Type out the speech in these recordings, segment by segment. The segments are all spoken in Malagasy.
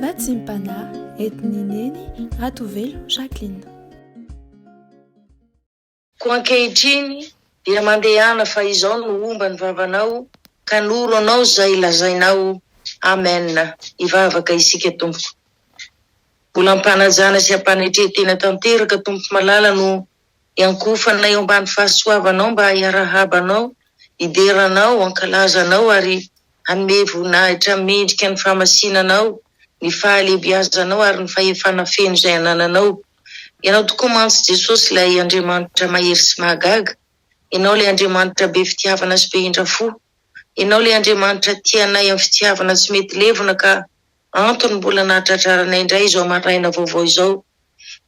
Vatsimpana etineneny Ratovelo Jacqueline. Ko ankehitriny dia mandehana fa izao no omba ny vavanao, ka noro anao zay lazainao. Amen. Ivavaka isika tompoko. Mbola ampanajana sy ampanetretena tanteraka tompo malala no iankofanay eo ambany fahasoavanao mba hiarahabanao, hideranao, ankalazanao ary hanome voninahitra mendrika ny famasinanao, ny fahalebiazanao ary ny fahefana feno izay anananao. Ianao tokoa mantsy Jesosy ilay Andriamanitra mahery sy mahagaga. Ianao ilay Andriamanitra be fitiavana sy be hindrafo. Ianao ilay Andriamanitra tianay amin'ny fitiavana tsy mety levona ka antony mbola nahatratraranay indray izao maraina vaovao izao.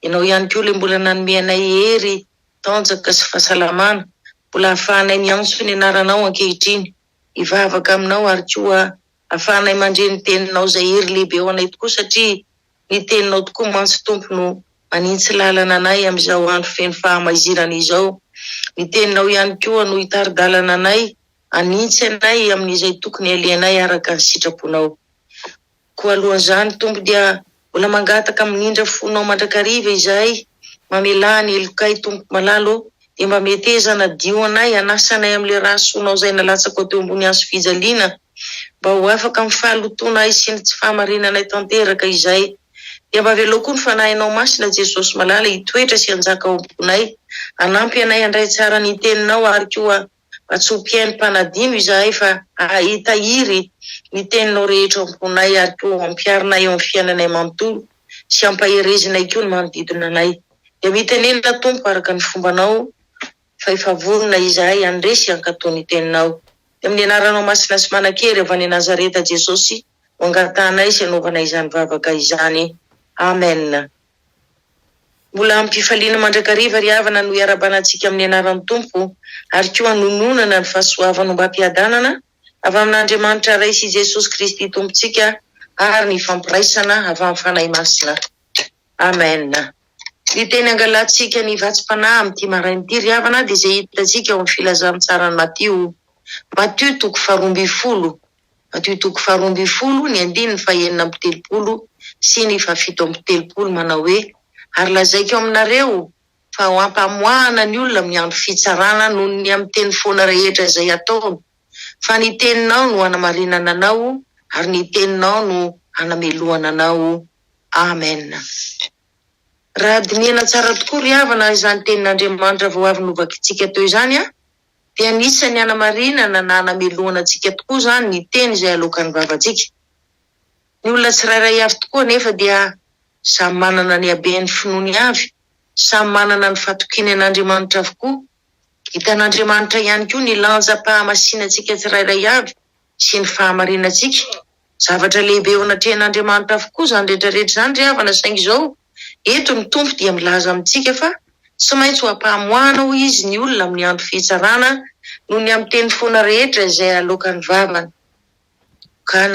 Ianao ihany koa ilay mbola nanome anay hery, tanjaka sy fahasalamana. Mbola ahafahanay miantso ny anaranao ankehitriny. Ivavaka aminao ary koa ahafahanay mandre ny teninao izay hery lehibe ao anay tokoa satria ny teninao tokoa mantsy tompo no manintsy lalana anay amin'izao andro feno fahamaizirana izao. Ny teninao ihany koa no hitari-dalana anay, anintsy anay amin'izay tokony aleanay araka ny sitraponao. Koa alohan'izany tompo dia mbola mangataka amin'indra fonao mandrakariva izahay, mamelany elokay tompo malalo, dia mba metezana dio anay, anasanay amin'ile rahasoanao izay nalatsaka teo ambony hazo fijaliana, mba ho afaka amin'ny fahalotonay sy ny tsy fahamarinanay tanteraka izay. Dia mba velao koa ny fanahinao masina Jesosy malala hitoetra sy hanjaka ao ambonay, anampy anay handray tsara ny teninao ary koa mba tsy ho mpiaino mpanadino izahay fa hitahiry ny teninao rehetra ao ambonay ary koa ampiarinay eo amin'ny fiainanay manontolo sy ampaherezinay koa ny manodidina anay. Dia mitenenina tompo araka ny fombanao fa efa vonona izahay andresy hankatao ny teninao. Dia amin'ny anaranao masina sy manan-kery avy any Nazareta Jesosy ho angatanay sy hanaovanay izany vavaka izany. Amen. Mbola ampifaliana mandrakariva ry havana no iarabanantsika amin'ny anaran'ny tompo ary koa hanononana ny fahasoavana mba hampiadanana avy amin'Andriamanitra ray sy Jesosy Kristy tompontsika ary ny fampiraisana avy amin'ny fanahy masina. Amen. Ny teny angalantsika ny vatsim-panahy amin'ity marain'ity ry havana dia izay hitantsika ao amin'ny filazantsara ny Matio. Matio toko 12. Matio toko 12 ny 9:4-10 sy ny 7:30 manao hoe: ary lazaiko aminareo fa ho ampamoahana ny olona amin'ny andro fitsarana noho ny amin'ny teny foana rehetra izay ataony. Fa ny teninao no hanamarinana anao ary ny teninao no hanamelohana anao. Amen. Raha dinihana tsara tokoa ry havana izany tenin'Andriamanitra vao avy novakitsika teo izany dia anisany hanamarinana na hanamelohana antsika tokoa izany ny teny izay alokan'ny vavantsika. Ny olona tsirairay avy tokoa nefa dia samy manana ny habeny finoany avy, samy manana ny fatokiny an'Andriamanitra avokoa. Hitan'Andriamanitra ihany koa ny lanja-pahamasinantsika tsirairay avy sy ny fahamarinantsika. Zavatra lehibe eo anatrehan'Andriamanitra avokoa izany rehetrarehetra izany ry havana, saingy izao eto ny tompo dia milaza amintsika fa tsy maintsy ho ampahamoahana ho izy ny olona amin'ny andro fitsarana noho ny amin'ny teny foana rehetra izay alokan'ny vavany. Ka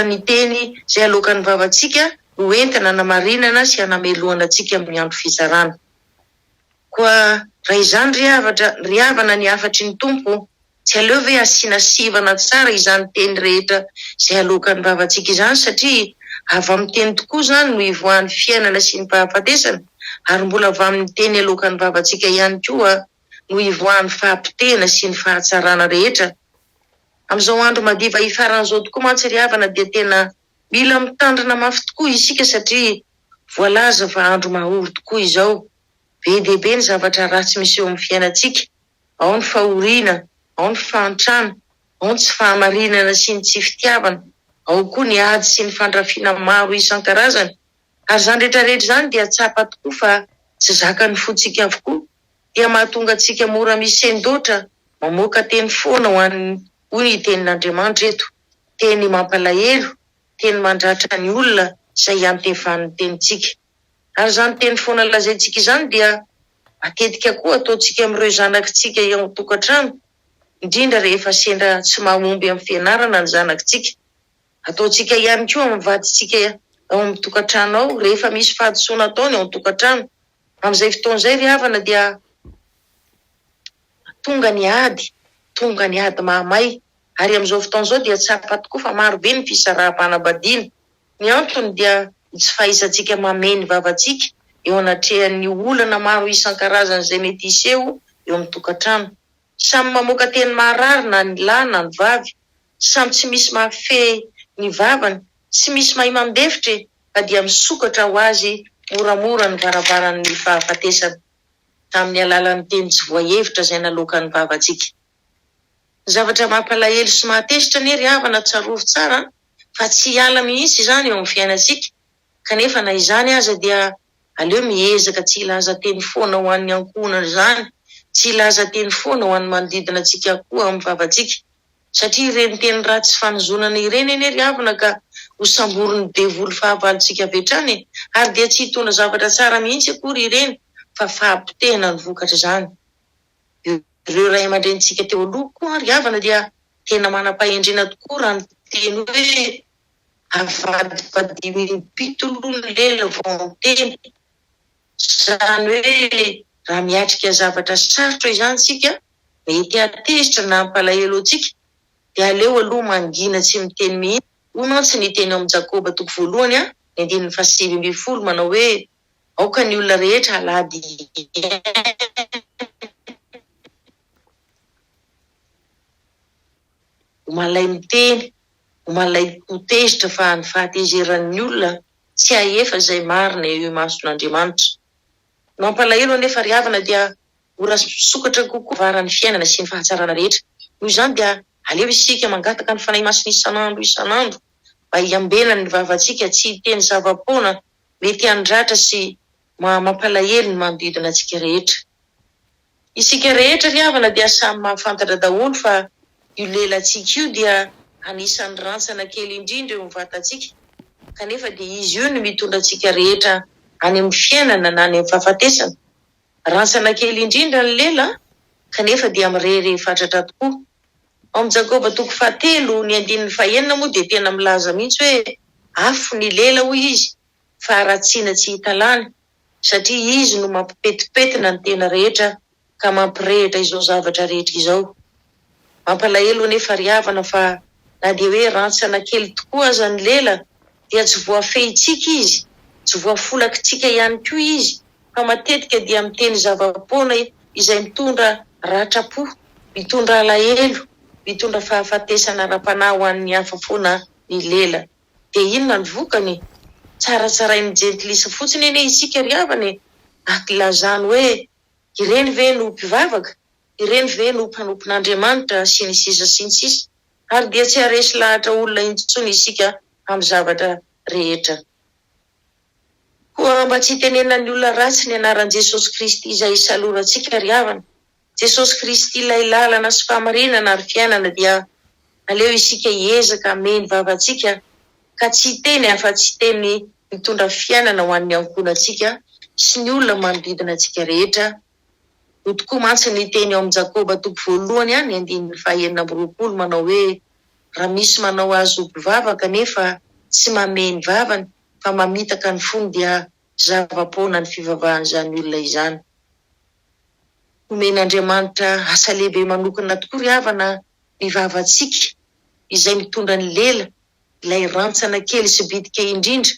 ny teny izay alokan'ny vavantsika no entina hanamarinana sy hanamelohana antsika amin'ny andro fitsarana. Koa raha izany ry havana ny afatry ny tompo, tsy aleo ve asiana sivana tsara izany teny rehetra izay alokan'ny vavantsika izany satria avy amin'ny teny tokoa izany no ivoahan'ny fiainana sy ny fahafatesana, ary mbola avy amin'ny teny alokan'ny vavantsika ihany koa no ivoahan'ny fahampitena sy ny fahatsarana rehetra. Amin'izao andro madiva hifaran'izao tokoa mantsy ry havana dia tena mila mitandrina mafy tokoa isika satria voalaza fa andro mahory tokoa izao. Be dia be ny zavatra ratsy misy eo amin'ny fiainantsika, ao ny fahoriana, ao ny fahantrana, ao ny tsy fahamarinana sy ny tsy fitiavana, ao koa ny ady sy ny fandrafiana maro isan-karazany. Ary izany rehetrarehetra izany dia tsapa tokoa fa tsy zakan'ny fontsika avokoa, dia mahatonga antsika mora misy-doatra mamoaka teny foana ho ny tenin'Andriamanitra eto, teny mampalahelo, teny mandratra ny olona izay antefan'ny tenitsika. Ary izany teny foana lazaintsika izany dia matetika koa ataontsika amin'ireo zanakitsika eo an-tokantrano, indrindra rehefa sendra tsy mahomby amin'ny fianarana ny zanakitsika. Ataontsika ihany koa amin'ny vaditsika ao amin'ny tokantrano ao rehefa misy fahadisoana ataony ao an-tokantrano. Amin'izay fotoan'izay ry havana dia tonga ny ady mahamay Ary amin'izao fotoan'izao dia tsapa tokoa fa maro be ny fisaraha-panambadiana. Ny antony dia tsy fahisantsika mameny vavantsika eo anatrehan'ny olana maro isan-karazany izay mety hiseho eo amin'ny tokantrano. Samy mamoaka teny marary ny lahy na ny vavy, samy tsy misy mahafehy ny vavany, tsy misy mahay mandefitra ka dia misokatra ho azy moramora ny varavaran'ny fahafatesana tamin'ny alalan'ny teny tsy voahevitra izay naloaka ny vavantsika. Zavatra mampalahelo sy mahatezitra ny ry havana tsarovo tsara fa tsy hiala mihitsy izany eo amin'ny fiainantsika, kanefa na izany aza dia aleo miezaka tsy ilaza teny foana ho an'ny ankohonana izany, tsy ilaza teny foana ho an'ny manodidina antsika koa amin'ny vavantsika, satria ireny teny ratsy fanozonana ireny eny ry havana ka ho samborin'ny devoly fahavalontsika avy hatrany, ary dia tsy hitondra zavatra tsara mihitsy akory ireny fa fahampitehana ny vokatra izany. Ireo ray aman-drenitsika teo aloha koa ry havana dia tena manam-pahendrena tokoa raha ny teny hoe avadibadimy pitolony lela vao teny. Izany hoe raha miatrika zavatra sarotra izany sika mety hatezitra na hampalahelo antsika dia aleo aloha mangina tsy miteny mihitsy. Hoy mantsy ny teny amin'ny Jakoba 1:5 manao hoe aoka ny olona rehetra alady malay miteny, malay hotezitra fa ny fahatezeran'ny olona tsy hahefa izay marina eo mason'Andriamanitra. Mampalahelo anefa ry havana dia ora sokatra kokoa varan'ny fiainana sy ny fahatsarana rehetra. Noho izany dia aleo isika mangataka ny fanahy masina isanandro mba hiambena ny vavantsika tsy hiteny zava-poana mety handratra sy mampalahelo ny manodidina antsika rehetra. Isika rehetra ry havana dia samy mahafantatra daholo fa io lelantsika io dia anisan'ny rantsana kely indrindra eo amin'ny vatantsika, kanefa dia izy io no mitondra antsika rehetra any amin'ny fiainana na any amin'ny fahafatesana. Rantsana kely indrindra ny lela kanefa dia mirere fatratra tokoa. Ao amin'ny Jakoba 4:9 moa dia tena milaza mihitsy hoe afo ny lela hoy izy fa ratsiana tsy hita lany, satria izy no mampipetipetina ny tena rehetra ka mampirehitra izao zavatra rehetra izao. Mampalahelo anefa ry havana fa na dia hoe rantsana kely tokoa aza ny lela dia tsy voafehitsika izy, tsy voafolakitsika ihany koa izy, fa matetika dia miteny zava-poana izay mitondra ratrapo, mitondra alahelo, mitondra fahafatesana ara-panahy ho an'ny hafa foana ny lela. Dia inona ny vokany? Tsaratsarain'ny jentilisa fotsiny ene isika ry havana, akilazany hoe ireny ve no mpivavaka, ireny ve no mpanompon'Andriamanitra sy ny sisa sy ny sisa, ary dia tsy haresy lahatra olona intsony isika amin'ny zavatra rehetra. Koa mba tsy tenena ny olona ratsy ny anaran'i Jesosy Kristy izay isalorantsika ry havana, Jesosy Kristy ilay lalana sy famarinana ary fiainana, dia aleo isika hiezaka hameny vavantsika ka tsy teny afa-tsy teny mitondra fiainana ho an'ny ankohonantsika sy ny olona manodidina antsika rehetra. Ho tokoa mantsy ny teny ao amin'ny Jakoba 1:5 manao hoe raha misy manao azy ho mpivavaka nefa tsy mameny vavany fa mamitaka ny fony dia zava-poana ny fivavahan'izany olona izany. Omen'Andriamanitra asa lehibe manokana tokoa ry havana ny vavantsika izay mitondra ny lela, ilay rantsana kely sy bitika indrindra,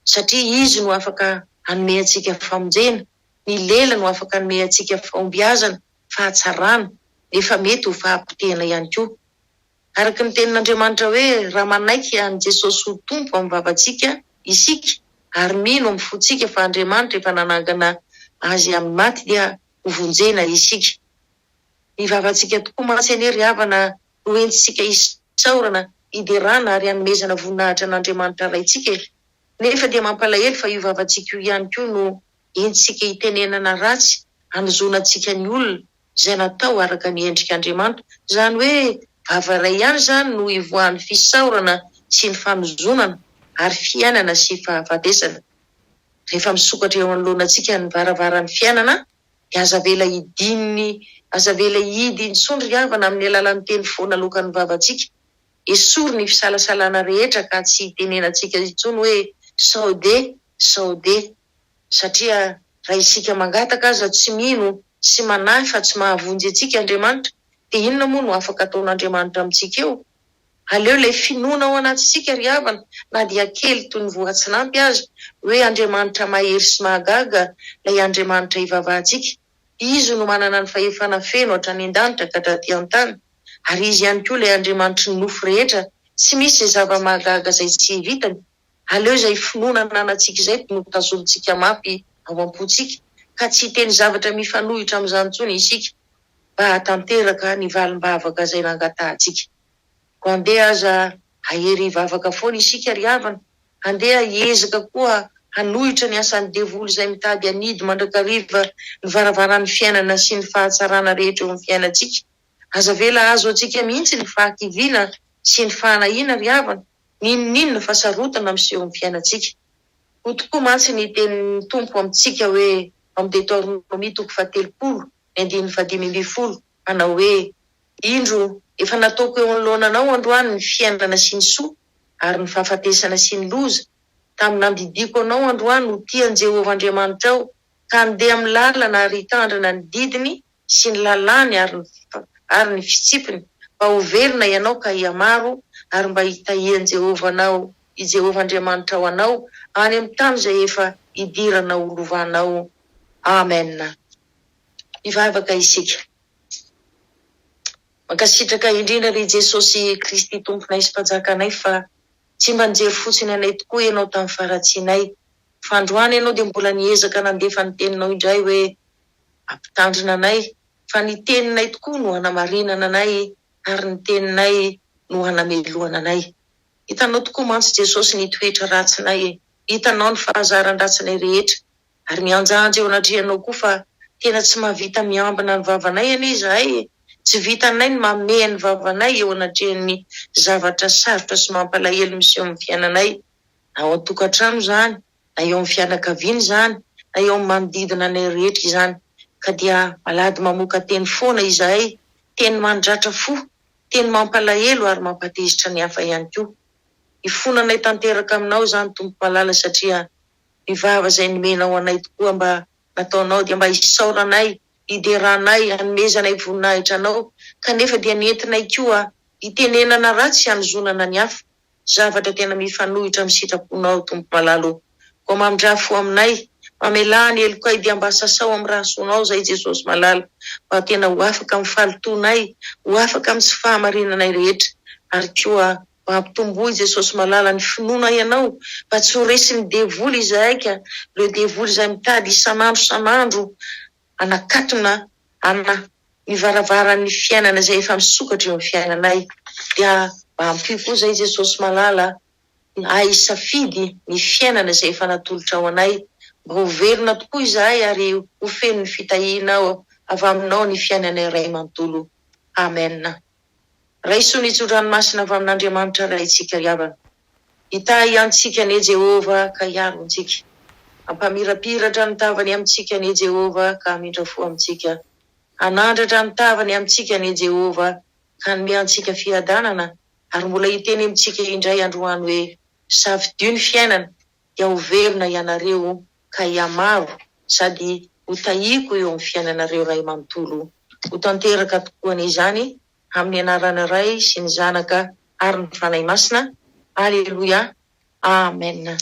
satria izy no afaka hanome antsika famonjena, ny lela no afaka hanome antsika fahombiazana, fahatsarana, nefa mety ho fahampitehana ihany koa. Araka ny tenin'Andriamanitra hoe raha manaiky any Jesosy ho tompo amin'ny vavantsika isika, ary mino amin'ny fotsika fa Andriamanitra efa nanangana azy amin'ny maty dia hovonjena isika. Ny vavantsika tokoa mantsy eny ry havana no entintsika isaorana, hiderana ary hanomezana voninahitra an'Andriamanitra raitsika. Nefa dia mampalahelo fa io vavantsika io ihany koa no entintsika hitenenana ratsy, hanozonantsika ny olona izay natao araka ny endrik'Andriamanitra. Izany hoe vava iray ihany izany no ivoahan'ny fisaorana sy ny fanozonana ary fiainana sy fahafatesana. Rehefa misokatra eo anoloanantsika ny varavaran'ny fiainana, dia aza vela hidy intsony ry havana amin'ny alalan'ny teny foana alokan'ny vavantsika. Esory ny fisalasalana rehetra ka tsy hitenenantsika intsony hoe sao de, satria raha isika mangataka aza tsy mino sy manahy fa tsy mahavonjy antsika Andriamanitra, dia inona moa no afaka ataon'Andriamanitra amintsika eo? Aleo ilay finoana ao anatintsika ry havana, na dia kely toy ny voatsinampy azy, hoe Andriamanitra mahery sy mahagaga, ilay Andriamanitra ivavahantsika. Izy no manana ny fahefana feno hatrany an-danitra ka hatraty an-tany, ary izy ihany koa ilay Andriamanitra ny nofo rehetra, tsy misy izay zava-mahagaga izay tsy vitany. Aleo izay finoana ananantsika izay no tazontsika mafy ao am-pontsika, ka tsy hiteny zavatra mifanohitra amin'izany intsony isika, mba hatanteraka ny valim-bavaka izay nangatahantsika. Ko andeha aza hahery vavaka foana isika ry havana, andeha hiezaka koa hanohitra ny asan'ny devoly izay mitady anidy mandrakariva ny varavaran'ny fiainana sy ny fahatsarana rehetra eo amin'ny fiainantsika. Aza vela azo antsika mihitsy ny fahakiviana sy ny fahanahiana ry havana, n'inon'inona fasarotana miseho amin'ny fiainantsika. Ho tokoa mantsy ny tenin'ny tompo amintsika hoe amin'ny Deutéronomie 3:10, manao hoe indro efa nataoko eo anoloananao androany ny fiainana sy ny soa ary ny fahafatesana sy ny loza. Tamin'ny nandidiko anao androany ho tian'i Jehovah Andriamanitrao, ka andeha amin'ny lalana ary hitandrina ny didiny sy ny lalàny ary ny fitsipiny, mba ho verina ianao ka hiamaro ary mba hitahian'i Jehovah Andriamanitrao anao any amin'ny tany izay efa idirana ho lovanao. Amen. Mivavaka isika. Mankasitraka indrindra ry Jesosy Kristy tomponay sy mpanjakanay fa tsy mba nijery fotsiny anay tokoa ianao tamin'ny faratsinay. Fa androany ianao dia mbola niezaka nandefa ny teninao indray hoe ampitandrina anay, fa ny teninay tokoa no hanamarinana anay ary ny teninay no hanameloana anay. Hitanao tokoa mantsy Jesosy ny toetra ratsinay, hitanao ny fahazaran-dratsinay rehetra, ary mianjahanjy eo anatrehanao koa fa tena tsy mahavita miambina ny vavanay anie izahay. Tsy vitanay ny manome ny vavanay eo anatrehan'ny zavatra sarotra sy mampalahelo miseho amin'ny fiainanay, na ao an-tokantrano izany, na eo amin'ny fianakaviana izany, na eo amin'ny manodidina anay rehetra izany. Ka dia malady mamoaka teny foana izahay, teny mandratra fo, teny mampalahelo ary mampatezitra ny hafa ihany koa. Ifonanay tanteraka aminao izany Tompo malala, satria ny vava izay nomenao anay tokoa mba nataonao dia mba hisaoranay, hideranay, hanomezanay voninahitra anao, kanefa dia nentinay koa hitenenana ratsy hanozonana ny hafa, zavatra tena mifanohitra amin'ny sitraponao Tompo malala. Koa mamindrafo aminay, mamelà ny elokay dia mba sasao amin'ny rasonao izay Jesosy malala, mba tena ho afaka amin'ny falotonay, ho afaka amin'ny tsy fahamarinanay rehetra, ary koa mba hampitomboy Jesosy malala ny finoana ianao, mba tsy ho resy ny devoly izahay ka, le devoly izay mitady isan'andro anakatona ny varavaran'ny fiainana izay efa misokatra eo amin'ny fiainanay. Dia mba ampio koa izay Jesosy malala safidy ny fiainana izay efa natolotra ao anay, mba ho verina tokoa izahay ary ho feno ny fitahianao avy aminao ny fiainana iray manontolo. Amen. Raiso ny tso-dranomasina avy amin'Andriamanitra raintsika ry havana. Hitahy antsika anie Jehovah ka hiaro antsika. Ampamirapiratra ny tavany amintsika anie Jehovah ka hamindrafo amintsika. Hanandratra ny tavany amintsika anie Jehovah ka hanome antsika fiadanana, ary mbola hiteny amintsika indray androany hoe safidio ny fiainana, dia ho verina ianareo ka hiamaro sady ho tahiko eo amin'ny fiainanareo ray manontolo. Ho tanteraka tokoa n'izany amin'ny anarana Ray sy ny Zanaka ary ny Fanahy Masina. Aleluia. Amen.